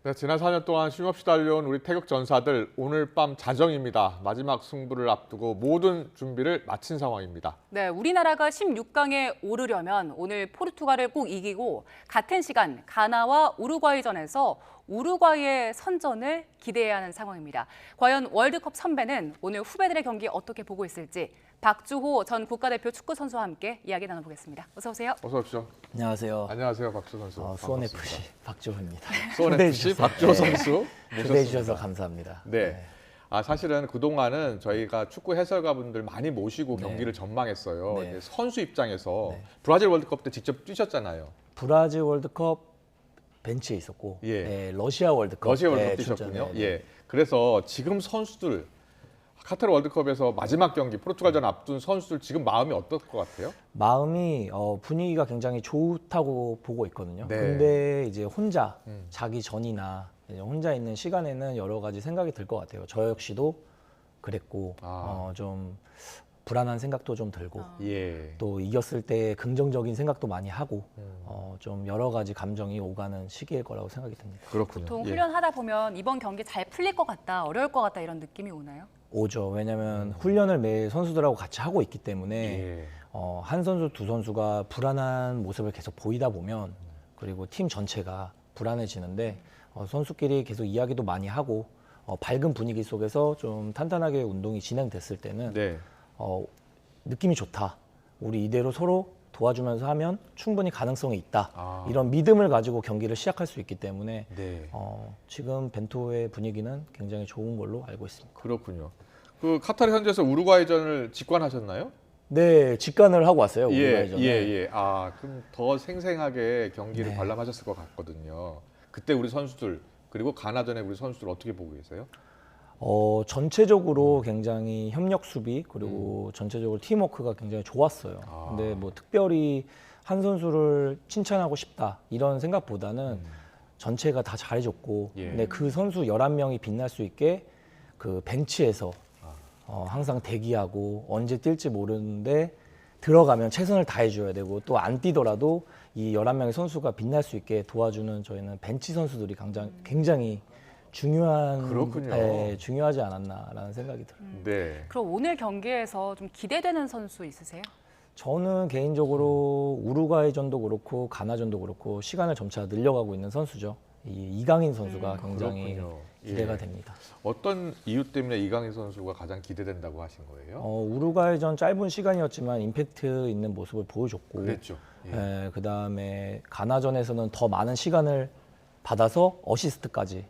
네, 지난 4년 동안 쉼없이 달려온 우리 태극 전사들 오늘 밤 자정입니다. 마지막 승부를 앞두고 모든 준비를 마친 상황입니다. 네, 우리나라가 16강에 오르려면 오늘 포르투갈을 꼭 이기고 같은 시간 가나와 우루과이전에서 우루과이의 선전을 기대해야 하는 상황입니다. 과연 월드컵 선배는 오늘 후배들의 경기 어떻게 보고 있을지 박주호 전 국가대표 축구 선수와 함께 이야기 나눠보겠습니다. 어서 오세요. 어서 오십시오. 안녕하세요. 안녕하세요, 박주호 선수. 수원FC 박주호입니다. 수원FC 박주호 선수 초대해 주셔서 모셨습니다. 감사합니다. 네. 사실은 그동안은 저희가 축구 해설가분들 많이 모시고 경기를 전망했어요. 네. 이제 선수 입장에서 네. 브라질 월드컵 때 직접 뛰셨잖아요. 브라질 월드컵 벤치에 있었고, 예. 네, 러시아 월드컵, 러시아 월드컵 네, 뛰셨군요. 출전에, 네. 예. 그래서 지금 선수들 카타르 월드컵에서 마지막 경기 포르투갈전 앞둔 선수들 지금 마음이 어떨 것 같아요? 마음이 분위기가 굉장히 좋다고 보고 있거든요. 네. 근데 이제 혼자 자기 전이나 이제 혼자 있는 시간에는 여러 가지 생각이 들 것 같아요. 저 역시도 그랬고 좀 불안한 생각도 좀 들고 예. 또 이겼을 때 긍정적인 생각도 많이 하고 좀 여러 가지 감정이 오가는 시기일 거라고 생각이 듭니다. 그렇군요. 보통 예. 훈련하다 보면 이번 경기 잘 풀릴 것 같다, 어려울 것 같다 이런 느낌이 오나요? 오죠. 왜냐하면 훈련을 매일 선수들하고 같이 하고 있기 때문에 예. 한 선수, 두 선수가 불안한 모습을 계속 보이다 보면 그리고 팀 전체가 불안해지는데 선수끼리 계속 이야기도 많이 하고 밝은 분위기 속에서 좀 탄탄하게 운동이 진행됐을 때는 네. 느낌이 좋다. 우리 이대로 서로 도와주면서 하면 충분히 가능성이 있다. 이런 믿음을 가지고 경기를 시작할 수 있기 때문에 네. 지금 벤토의 분위기는 굉장히 좋은 걸로 알고 있습니다. 그렇군요. 그 카타르 현지에서 우루과이전을 직관하셨나요? 네, 직관을 하고 왔어요. 예, 우루과이전에. 예. 그럼 더 생생하게 경기를 네. 관람하셨을 것 같거든요. 그때 우리 선수들 그리고 가나전에 우리 선수들 어떻게 보고 계세요? 전체적으로 굉장히 협력 수비 그리고 전체적으로 팀워크가 굉장히 좋았어요. 근데 뭐 특별히 한 선수를 칭찬하고 싶다 이런 생각보다는 전체가 다 잘해줬고 예. 근데 그 선수 11명이 빛날 수 있게 그 벤치에서 항상 대기하고 언제 뛸지 모르는데 들어가면 최선을 다해줘야 되고 또 안 뛰더라도 이 11명의 선수가 빛날 수 있게 도와주는 저희는 벤치 선수들이 굉장히 중요한 그렇군요. 중요하지 않았나라는 생각이 들어요. 네. 그럼 오늘 경기에서 좀 기대되는 선수 있으세요? 저는 개인적으로 우루과이전도 그렇고 가나전도 그렇고 시간을 점차 늘려가고 있는 선수죠. 이 이강인 선수가 굉장히 그렇군요. 기대가 예. 됩니다. 어떤 이유 때문에 이강인 선수가 가장 기대된다고 하신 거예요? 우루과이전 짧은 시간이었지만 임팩트 있는 모습을 보여줬고 그랬죠. 예. 그다음에 가나전에서는 더 많은 시간을 받아서 어시스트까지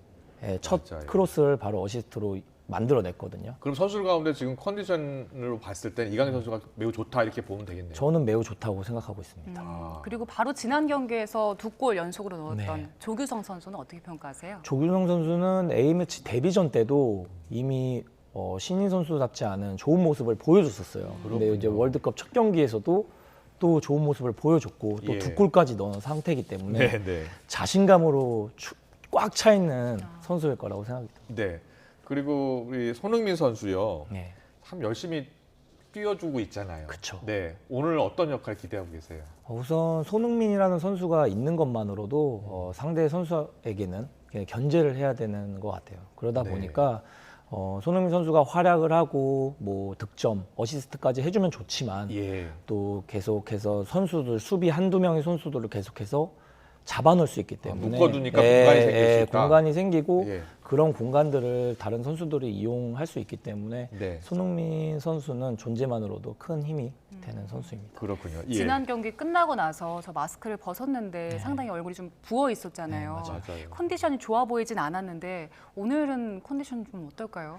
첫 맞아요. 크로스를 바로 어시스트로 만들어냈거든요. 그럼 선수들 가운데 지금 컨디션으로 봤을 때는 이강인 선수가 매우 좋다 이렇게 보면 되겠네요. 저는 매우 좋다고 생각하고 있습니다. 그리고 바로 지난 경기에서 2골 연속으로 넣었던 네. 조규성 선수는 어떻게 평가하세요? 조규성 선수는 A매치 데뷔전 때도 이미 신인 선수답지 않은 좋은 모습을 보여줬었어요. 근데 이제 월드컵 첫 경기에서도 또 좋은 모습을 보여줬고 또 예. 2골까지 넣은 상태이기 때문에 네. 자신감으로 꽉 차 있는 선수일 거라고 생각이 듭니다. 네. 그리고 우리 손흥민 선수요. 네. 참 열심히 뛰어주고 있잖아요. 그쵸. 네. 오늘 어떤 역할 기대하고 계세요? 우선 손흥민이라는 선수가 있는 것만으로도 상대 선수에게는 그냥 견제를 해야 되는 것 같아요. 그러다 네. 보니까 손흥민 선수가 활약을 하고 뭐 득점, 어시스트까지 해주면 좋지만 예. 또 계속해서 선수들 수비 한두 명의 선수들을 계속해서 잡아놓을 수 있기 때문에 묶어두니까 공간이 생길 수 있다. 공간이 생기고 예. 그런 공간들을 다른 선수들이 이용할 수 있기 때문에 네. 손흥민 선수는 존재만으로도 큰 힘이 되는 선수입니다. 그렇군요. 예. 지난 경기 끝나고 나서 저 마스크를 벗었는데 상당히 얼굴이 좀 부어 있었잖아요. 네, 맞아요. 컨디션이 좋아 보이진 않았는데 오늘은 컨디션 좀 어떨까요?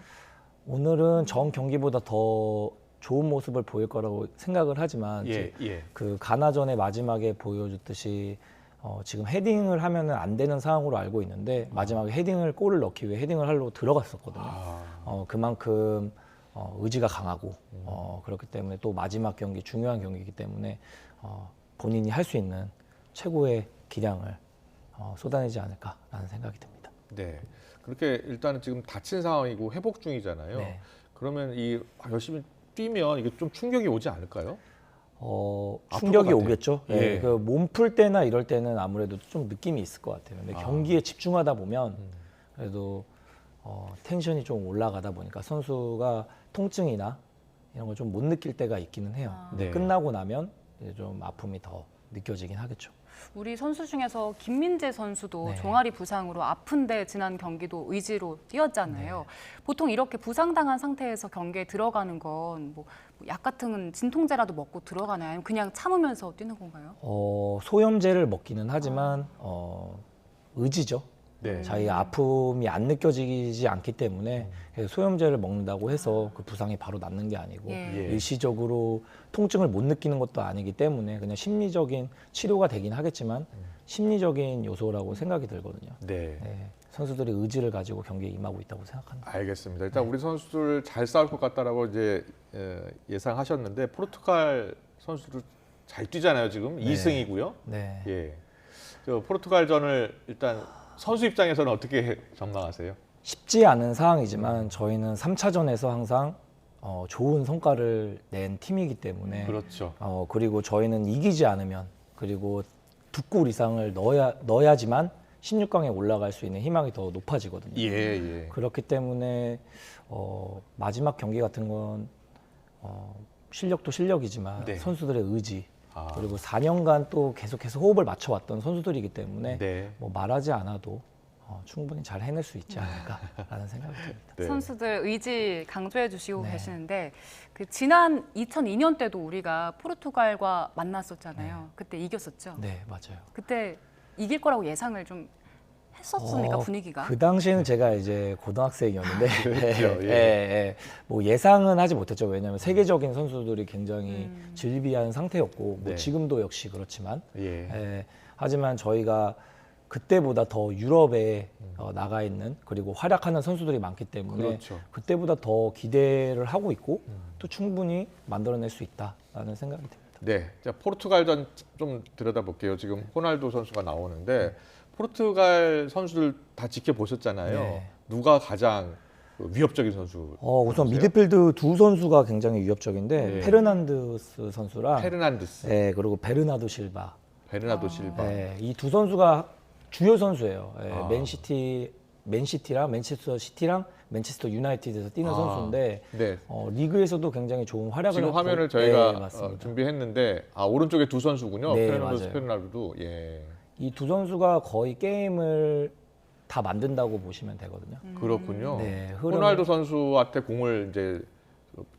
오늘은 전 경기보다 더 좋은 모습을 보일 거라고 생각을 하지만 예. 예. 그 가나전의 마지막에 보여줬듯이 지금 헤딩을 하면은 안 되는 상황으로 알고 있는데 마지막에 골을 넣기 위해 헤딩을 하려고 들어갔었거든요. 그만큼 의지가 강하고 그렇기 때문에 또 마지막 경기 중요한 경기이기 때문에 본인이 할 수 있는 최고의 기량을 쏟아내지 않을까라는 생각이 듭니다. 네. 그렇게 일단은 지금 다친 상황이고 회복 중이잖아요. 네. 그러면 이 열심히 뛰면 이게 좀 충격이 오지 않을까요? 충격이 것 같아요. 오겠죠. 예. 예. 그몸 풀 때나 이럴 때는 아무래도 좀 느낌이 있을 것 같아요. 근데 경기에 집중하다 보면 그래도 텐션이 좀 올라가다 보니까 선수가 통증이나 이런 걸 좀 못 느낄 때가 있기는 해요. 근데 네. 끝나고 나면 이제 좀 아픔이 더 느껴지긴 하겠죠. 우리 선수 중에서 김민재 선수도 네. 종아리 부상으로 아픈데 지난 경기도 의지로 뛰었잖아요. 보통 이렇게 부상당한 상태에서 경기에 들어가는 건 뭐 약 같은 진통제라도 먹고 들어가나요? 아니면 그냥 참으면서 뛰는 건가요? 소염제를 먹기는 하지만 의지죠. 네. 자기 아픔이 안 느껴지지 않기 때문에 소염제를 먹는다고 해서 그 부상이 바로 낫는 게 아니고 예. 예. 일시적으로 통증을 못 느끼는 것도 아니기 때문에 그냥 심리적인 치료가 되긴 하겠지만 심리적인 요소라고 생각이 들거든요. 네. 네, 선수들이 의지를 가지고 경기에 임하고 있다고 생각합니다. 알겠습니다. 일단 우리 선수들 잘 싸울 것 같다라고 이제 예상하셨는데 포르투갈 선수들 잘 뛰잖아요. 지금 네. 2승이고요. 네. 예. 저 포르투갈전을 일단 선수 입장에서는 어떻게 전망하세요? 쉽지 않은 상황이지만 저희는 3차전에서 항상 좋은 성과를 낸 팀이기 때문에 그렇죠. 그리고 저희는 이기지 않으면 그리고 2골 이상을 넣어야지만 16강에 올라갈 수 있는 희망이 더 높아지거든요. 예, 예. 그렇기 때문에 마지막 경기 같은 건 실력도 실력이지만 네. 선수들의 의지 아. 그리고 4년간 또 계속해서 호흡을 맞춰왔던 선수들이기 때문에 네. 뭐 말하지 않아도 충분히 잘 해낼 수 있지 않을까라는 생각이 듭니다. 네. 선수들 의지 강조해 주시고 네. 계시는데 그 지난 2002년 때도 우리가 포르투갈과 만났었잖아요. 그때 이겼었죠. 네, 맞아요. 그때 이길 거라고 예상을 좀 했었습니까, 분위기가? 그 당시에는 제가 이제 고등학생이었는데 그렇죠, 예. 예. 뭐 예상은 하지 못했죠. 왜냐하면 세계적인 선수들이 굉장히 질비한 상태였고 뭐 네. 지금도 역시 그렇지만 예. 하지만 저희가 그때보다 더 유럽에 나가 있는 그리고 활약하는 선수들이 많기 때문에 그렇죠. 그때보다 더 기대를 하고 있고 또 충분히 만들어낼 수 있다라는 생각이 듭니다. 네. 자, 포르투갈전 좀 들여다볼게요. 지금 호날두 선수가 나오는데 포르투갈 선수들 다 지켜보셨잖아요. 네. 누가 가장 위협적인 선수? 우선 보세요? 미드필드 두 선수가 굉장히 위협적인데 예. 페르난데스 선수랑 페르난데스, 네, 그리고 베르나도 실바. 베르나도 실바. 네, 이 두 선수가 주요 선수예요. 예, 아. 맨시티랑 맨체스터 시티랑 맨체스터 유나이티드에서 뛰는 아. 선수인데 네. 리그에서도 굉장히 좋은 활약을 지금 하고- 화면을 네, 저희가 맞습니다. 준비했는데 오른쪽에 두 선수군요. 네, 페르난데스, 맞아요. 페르나르도. 예. 이 두 선수가 거의 게임을 다 만든다고 보시면 되거든요. 그렇군요. 네, 호날두 선수한테 공을 이제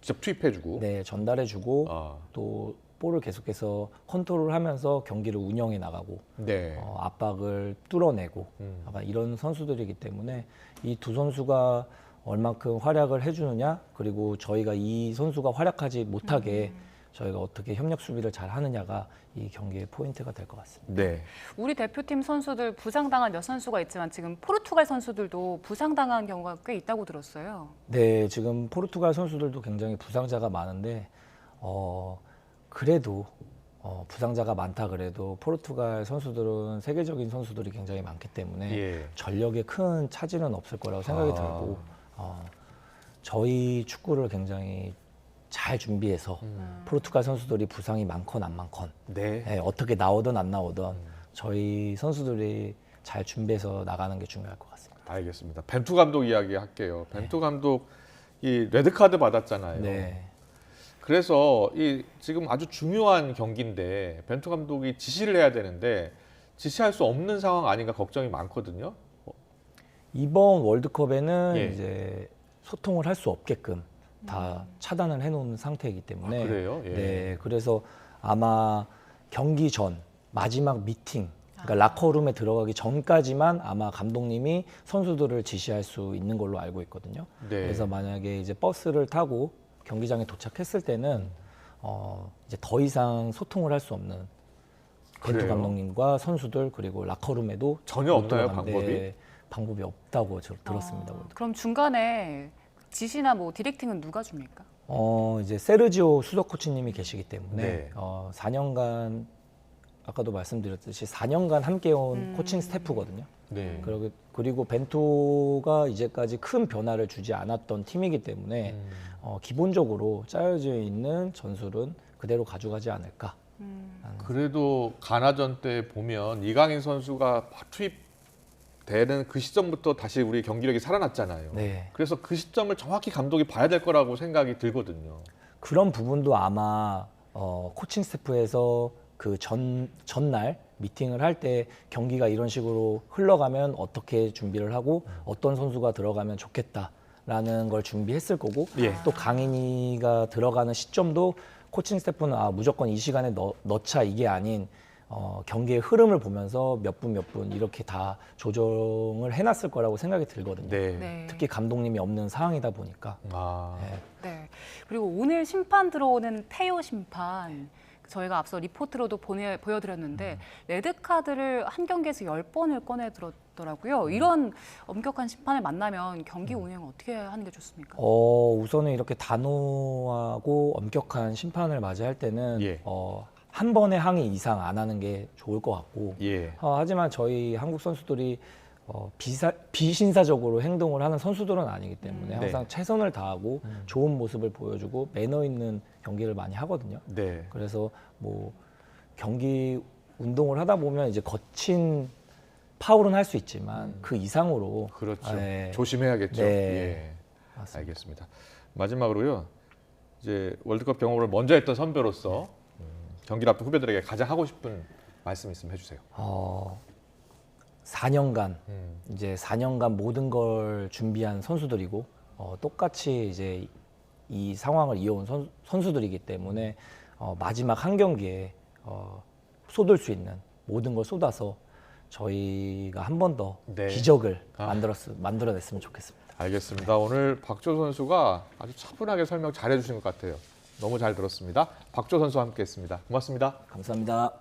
직접 투입해주고. 네, 전달해주고 아, 또 볼을 계속해서 컨트롤하면서 경기를 운영해 나가고 네. 압박을 뚫어내고 약간 이런 선수들이기 때문에 이 두 선수가 얼만큼 활약을 해주느냐 그리고 저희가 이 선수가 활약하지 못하게 저희가 어떻게 협력 수비를 잘 하느냐가 이 경기의 포인트가 될 것 같습니다. 네. 우리 대표팀 선수들 부상당한 몇 선수가 있지만 지금 포르투갈 선수들도 부상당한 경우가 꽤 있다고 들었어요. 네, 지금 포르투갈 선수들도 굉장히 부상자가 많은데 그래도 부상자가 많다 그래도 포르투갈 선수들은 세계적인 선수들이 굉장히 많기 때문에 예. 전력에 큰 차질은 없을 거라고 생각이 들고 저희 축구를 굉장히 잘 준비해서 포르투갈 선수들이 부상이 많건 안 많건 네. 어떻게 나오든 안 나오든 저희 선수들이 잘 준비해서 나가는 게 중요할 것 같습니다. 알겠습니다. 벤투 감독 이야기 할게요. 벤투 감독 이 레드 카드 받았잖아요. 네. 그래서 이 지금 아주 중요한 경기인데 벤투 감독이 지시를 해야 되는데 지시할 수 없는 상황 아닌가 걱정이 많거든요. 이번 월드컵에는 예. 이제 소통을 할 수 없게끔 다 차단을 해놓은 상태이기 때문에 그래요? 예. 네, 그래서 아마 경기 전 마지막 미팅, 그러니까 라커룸에 들어가기 전까지만 아마 감독님이 선수들을 지시할 수 있는 걸로 알고 있거든요. 네. 그래서 만약에 이제 버스를 타고 경기장에 도착했을 때는 이제 더 이상 소통을 할 수 없는 벤투 그래요? 감독님과 선수들 그리고 라커룸에도 전혀 못 없나요, 들어가는데 방법이 없다고 들었습니다. 그럼 중간에 지시나 뭐 디렉팅은 누가 줍니까? 이제 세르지오 수석 코치님이 계시기 때문에 네. 4년간 아까도 말씀드렸듯이 4년간 함께 온 코칭 스태프거든요. 네. 그리고 벤투가 이제까지 큰 변화를 주지 않았던 팀이기 때문에 기본적으로 짜여져 있는 전술은 그대로 가져가지 않을까. 그래도 가나전 때 보면 이강인 선수가 투입되는 그 시점부터 다시 우리 경기력이 살아났잖아요. 네. 그래서 그 시점을 정확히 감독이 봐야 될 거라고 생각이 들거든요. 그런 부분도 아마 코칭 스태프에서 그 전날 미팅을 할 때 경기가 이런 식으로 흘러가면 어떻게 준비를 하고 어떤 선수가 들어가면 좋겠다라는 걸 준비했을 거고 예. 또 강인이가 들어가는 시점도 코칭 스태프는 무조건 이 시간에 넣자 이게 아닌 경기의 흐름을 보면서 몇 분 이렇게 다 조정을 해놨을 거라고 생각이 들거든요. 네. 네. 특히 감독님이 없는 상황이다 보니까. 아, 네. 네. 그리고 오늘 심판 들어오는 테오 심판 저희가 앞서 리포트로도 보여드렸는데 레드카드를 한 경기에서 10번을 꺼내들었더라고요. 이런 엄격한 심판을 만나면 경기 운영 어떻게 하는 게 좋습니까? 우선은 이렇게 단호하고 엄격한 심판을 맞이할 때는 예. 한 번의 항의 이상 안 하는 게 좋을 것 같고 예. 하지만 저희 한국 선수들이 비신사적으로 행동을 하는 선수들은 아니기 때문에 항상 최선을 다하고 좋은 모습을 보여주고 매너 있는 경기를 많이 하거든요. 네. 그래서 뭐 경기 운동을 하다 보면 이제 거친 파울은 할 수 있지만 그 이상으로 그렇죠. 네. 조심해야겠죠. 네. 예. 맞습니다. 알겠습니다. 마지막으로요. 이제 월드컵 경험을 먼저 했던 선배로서 경기를 앞둔 후배들에게 가장 하고 싶은 말씀 있으면 해주세요. 4년간 음. 이제 4년간 모든 걸 준비한 선수들이고 똑같이 이제 이 상황을 이어온 선수들이기 때문에 마지막 한 경기에 쏟을 수 있는 모든 걸 쏟아서 저희가 한 번 더 네. 기적을 만들어냈으면 좋겠습니다. 알겠습니다. 오늘 박조 선수가 아주 차분하게 설명 잘해주신 것 같아요. 너무 잘 들었습니다. 박조 선수와 함께했습니다. 고맙습니다. 감사합니다.